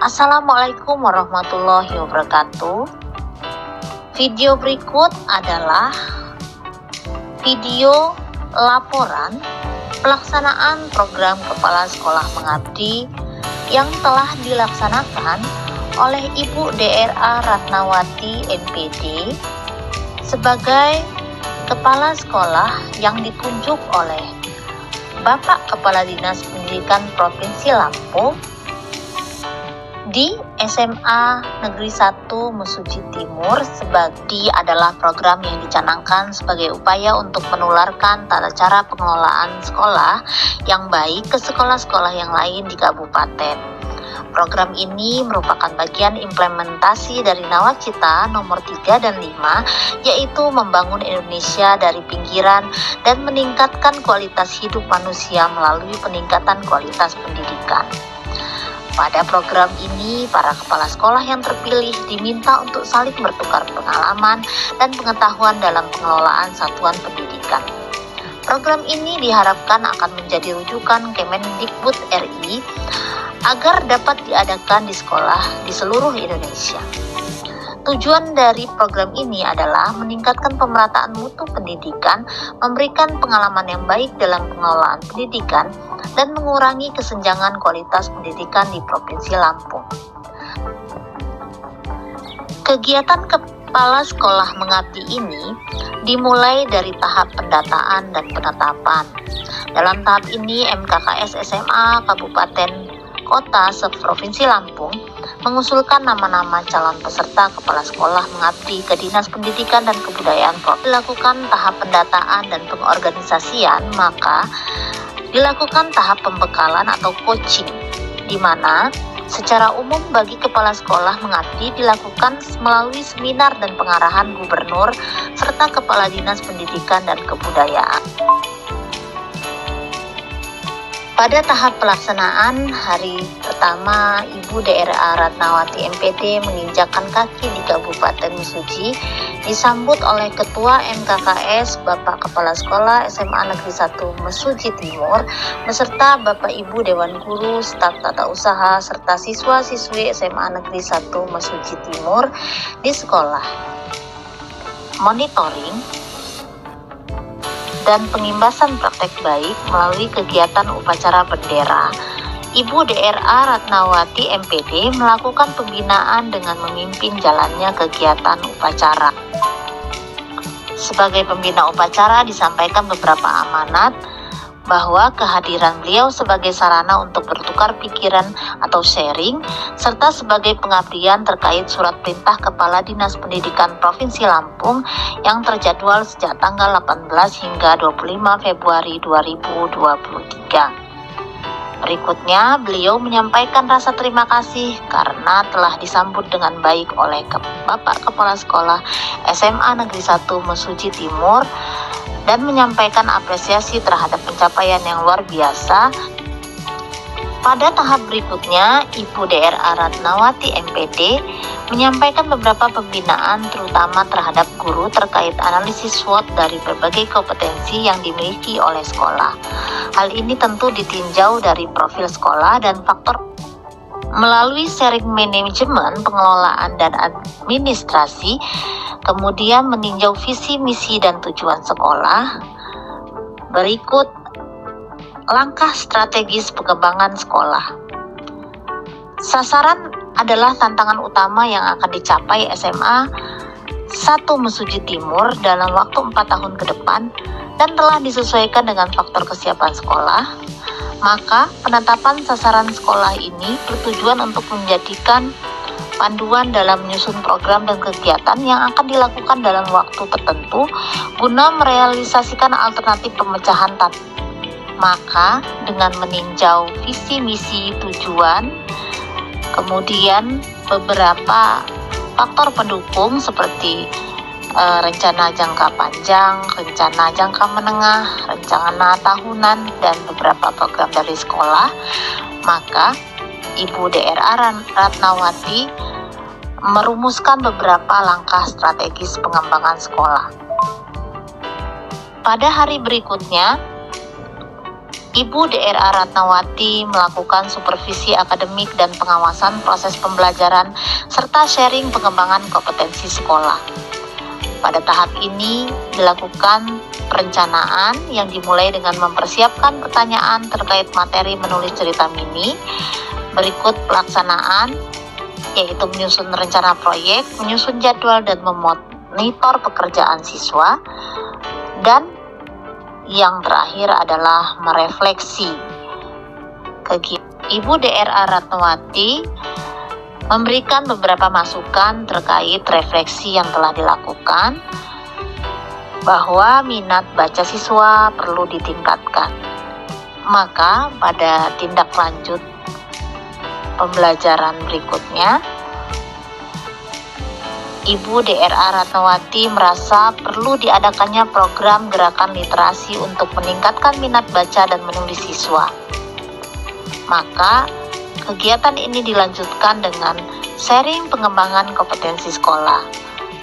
Assalamualaikum warahmatullahi wabarakatuh. Video berikut adalah video laporan pelaksanaan program Kepala Sekolah Mengabdi yang telah dilaksanakan oleh Ibu DRA Ratnawati MPD sebagai Kepala Sekolah yang ditunjuk oleh Bapak Kepala Dinas Pendidikan Provinsi Lampung di SMA Negeri 1 Mesuji Timur. Sebagai adalah program yang dicanangkan sebagai upaya untuk menularkan tata cara pengelolaan sekolah yang baik ke sekolah-sekolah yang lain di kabupaten. Program ini merupakan bagian implementasi dari Nawacita nomor 3 dan 5, yaitu membangun Indonesia dari pinggiran dan meningkatkan kualitas hidup manusia melalui peningkatan kualitas pendidikan. Pada program ini, para kepala sekolah yang terpilih diminta untuk saling bertukar pengalaman dan pengetahuan dalam pengelolaan satuan pendidikan. Program ini diharapkan akan menjadi rujukan Kemendikbud RI agar dapat diadakan di sekolah di seluruh Indonesia. Tujuan dari program ini adalah meningkatkan pemerataan mutu pendidikan, memberikan pengalaman yang baik dalam pengelolaan pendidikan, dan mengurangi kesenjangan kualitas pendidikan di Provinsi Lampung. Kegiatan Kepala Sekolah Mengabdi ini dimulai dari tahap pendataan dan penetapan. Dalam tahap ini, MKKS SMA Kabupaten Kota se-Provinsi Lampung mengusulkan nama-nama calon peserta kepala sekolah mengabdi ke Dinas Pendidikan dan Kebudayaan Provinsi. Dilakukan tahap pendataan dan pengorganisasian, maka dilakukan tahap pembekalan atau coaching, di mana secara umum bagi kepala sekolah mengabdi dilakukan melalui seminar dan pengarahan gubernur serta kepala Dinas Pendidikan dan Kebudayaan. Pada tahap pelaksanaan hari pertama, Ibu DRA Ratnawati MPD menginjakkan kaki di Kabupaten Mesuji, disambut oleh Ketua MKKS Bapak Kepala Sekolah SMA Negeri 1 Mesuji Timur, beserta Bapak Ibu Dewan Guru, staf tata usaha, serta siswa-siswi SMA Negeri 1 Mesuji Timur di sekolah. Monitoring dan pengimbasan praktek baik melalui kegiatan upacara bendera, Ibu DRA Ratnawati MPD melakukan pembinaan dengan memimpin jalannya kegiatan upacara. Sebagai pembina upacara disampaikan beberapa amanat bahwa kehadiran beliau sebagai sarana untuk bertukar pikiran atau sharing, serta sebagai pengabdian terkait surat perintah Kepala Dinas Pendidikan Provinsi Lampung yang terjadwal sejak tanggal 18 hingga 25 Februari 2023. Berikutnya, beliau menyampaikan rasa terima kasih karena telah disambut dengan baik oleh Bapak Kepala Sekolah SMA Negeri 1 Mesuji Timur dan menyampaikan apresiasi terhadap pencapaian yang luar biasa. Pada tahap berikutnya, Ibu DRA Ratnawati MPD menyampaikan beberapa pembinaan terutama terhadap guru terkait analisis SWOT dari berbagai kompetensi yang dimiliki oleh sekolah. Hal ini tentu ditinjau dari profil sekolah dan faktor melalui sharing manajemen, pengelolaan dan administrasi, kemudian meninjau visi, misi, dan tujuan sekolah. Berikut langkah strategis pengembangan sekolah. Sasaran adalah tantangan utama yang akan dicapai SMA 1 Mesuji Timur dalam waktu 4 tahun ke depan dan telah disesuaikan dengan faktor kesiapan sekolah. Maka penetapan sasaran sekolah ini bertujuan untuk menjadikan panduan dalam menyusun program dan kegiatan yang akan dilakukan dalam waktu tertentu guna merealisasikan alternatif pemecahan tantangan. Maka dengan meninjau visi, misi, tujuan, kemudian beberapa faktor pendukung seperti rencana jangka panjang, rencana jangka menengah, rencana tahunan, dan beberapa program dari sekolah, maka Ibu DRA Ratnawati merumuskan beberapa langkah strategis pengembangan sekolah. Pada hari berikutnya, Ibu DRA Ratnawati melakukan supervisi akademik dan pengawasan proses pembelajaran serta sharing pengembangan kompetensi sekolah. Pada tahap ini dilakukan perencanaan yang dimulai dengan mempersiapkan pertanyaan terkait materi menulis cerita mini. Berikut pelaksanaan, yaitu menyusun rencana proyek, menyusun jadwal dan memonitor pekerjaan siswa, dan yang terakhir adalah merefleksi. Ibu DRA Ratnawati memberikan beberapa masukan terkait refleksi yang telah dilakukan, bahwa minat baca siswa perlu ditingkatkan. Maka pada tindak lanjut pembelajaran berikutnya, Ibu DRA Ratnawati merasa perlu diadakannya program gerakan literasi untuk meningkatkan minat baca dan menulis siswa. Maka kegiatan ini dilanjutkan dengan sharing pengembangan kompetensi sekolah,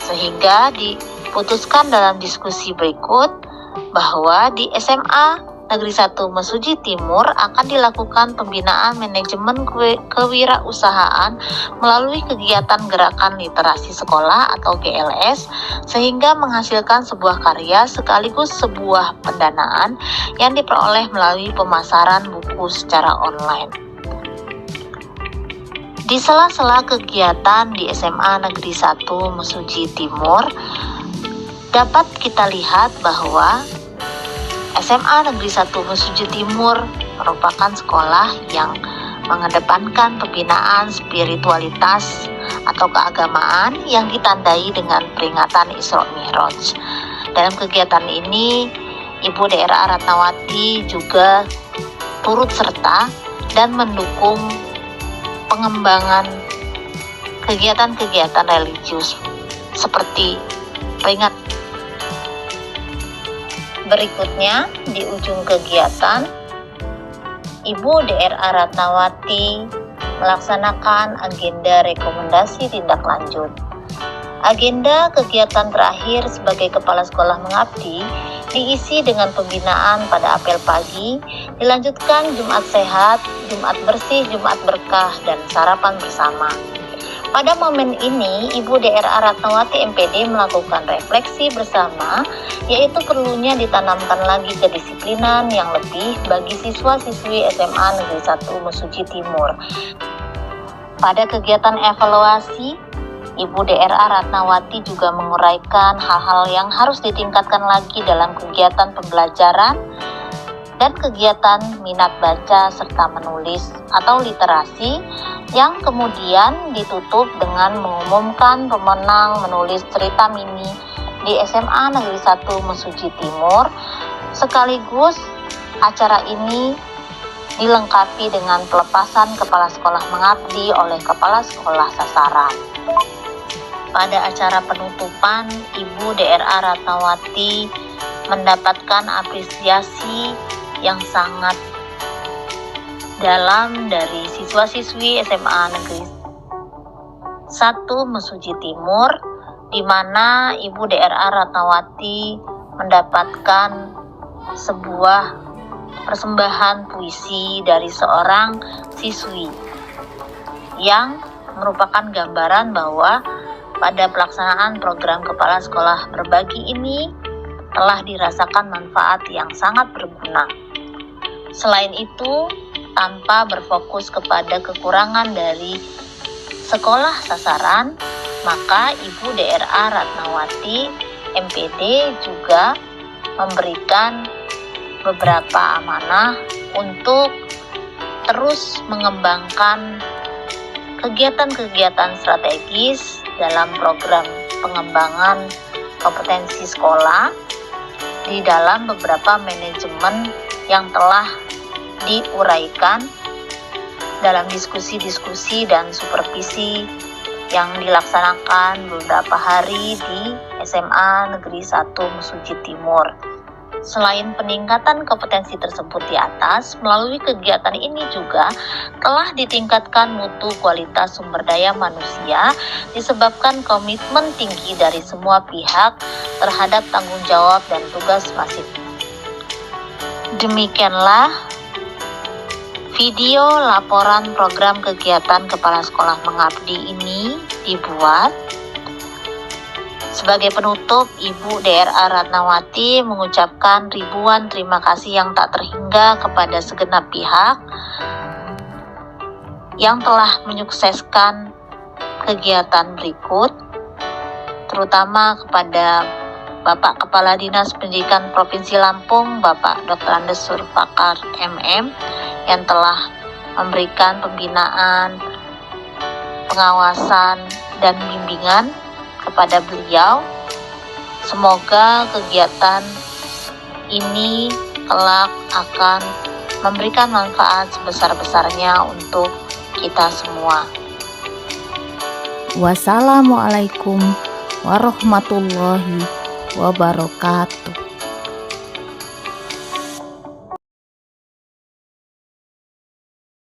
sehingga diputuskan dalam diskusi berikut bahwa di SMA Negeri 1 Mesuji Timur akan dilakukan pembinaan manajemen kewirausahaan melalui kegiatan gerakan literasi sekolah atau GLS, sehingga menghasilkan sebuah karya sekaligus sebuah pendanaan yang diperoleh melalui pemasaran buku secara online. Di sela-sela kegiatan di SMA Negeri 1 Mesuji Timur, dapat kita lihat bahwa SMA Negeri 1 Mesuji Timur merupakan sekolah yang mengedepankan pembinaan spiritualitas atau keagamaan yang ditandai dengan peringatan Isra Mi'raj. Dalam kegiatan ini, Ibu DRA Ratnawati juga turut serta dan mendukung pengembangan kegiatan-kegiatan religius seperti peringatan. Berikutnya, di ujung kegiatan, Ibu DRA Ratnawati melaksanakan agenda rekomendasi tindak lanjut. Agenda kegiatan terakhir sebagai Kepala Sekolah Mengabdi diisi dengan pembinaan pada apel pagi, dilanjutkan Jumat Sehat, Jumat Bersih, Jumat Berkah, dan sarapan bersama. Pada momen ini, Ibu DRA Ratnawati MPD melakukan refleksi bersama, yaitu perlunya ditanamkan lagi kedisiplinan yang lebih bagi siswa-siswi SMA Negeri 1 Mesuji Timur. Pada kegiatan evaluasi, Ibu DRA Ratnawati juga menguraikan hal-hal yang harus ditingkatkan lagi dalam kegiatan pembelajaran dan kegiatan minat baca serta menulis atau literasi, yang kemudian ditutup dengan mengumumkan pemenang menulis cerita mini di SMA Negeri 1 Mesuji Timur. Sekaligus acara ini dilengkapi dengan pelepasan Kepala Sekolah Mengabdi oleh Kepala Sekolah Sasaran. Pada acara penutupan, Ibu DRA Ratnawati mendapatkan apresiasi yang sangat dalam dari siswa-siswi SMA Negeri 1 Mesuji Timur, di mana Ibu DRA Ratnawati mendapatkan sebuah persembahan puisi dari seorang siswi yang merupakan gambaran bahwa pada pelaksanaan program Kepala Sekolah Berbagi ini telah dirasakan manfaat yang sangat berguna. Selain itu, tanpa berfokus kepada kekurangan dari sekolah sasaran, maka Ibu DRA Ratnawati MPD juga memberikan beberapa amanah untuk terus mengembangkan kegiatan-kegiatan strategis dalam program pengembangan kompetensi sekolah di dalam beberapa manajemen yang telah diuraikan dalam diskusi-diskusi dan supervisi yang dilaksanakan beberapa hari di SMA Negeri 1 Mesuji Timur. Selain peningkatan kompetensi tersebut di atas, melalui kegiatan ini juga telah ditingkatkan mutu kualitas sumber daya manusia disebabkan komitmen tinggi dari semua pihak terhadap tanggung jawab dan tugas masing-masing. Demikianlah Video laporan program kegiatan Kepala Sekolah Mengabdi ini dibuat. Sebagai penutup, Ibu DRA Ratnawati mengucapkan ribuan terima kasih yang tak terhingga kepada segenap pihak yang telah menyukseskan kegiatan berikut, terutama kepada Bapak Kepala Dinas Pendidikan Provinsi Lampung, Bapak Dr. Andes Surpakar MM, yang telah memberikan pembinaan, pengawasan, dan bimbingan kepada beliau. Semoga kegiatan ini kelak akan memberikan manfaat sebesar-besarnya untuk kita semua. Wassalamualaikum warahmatullahi wabarakatuh.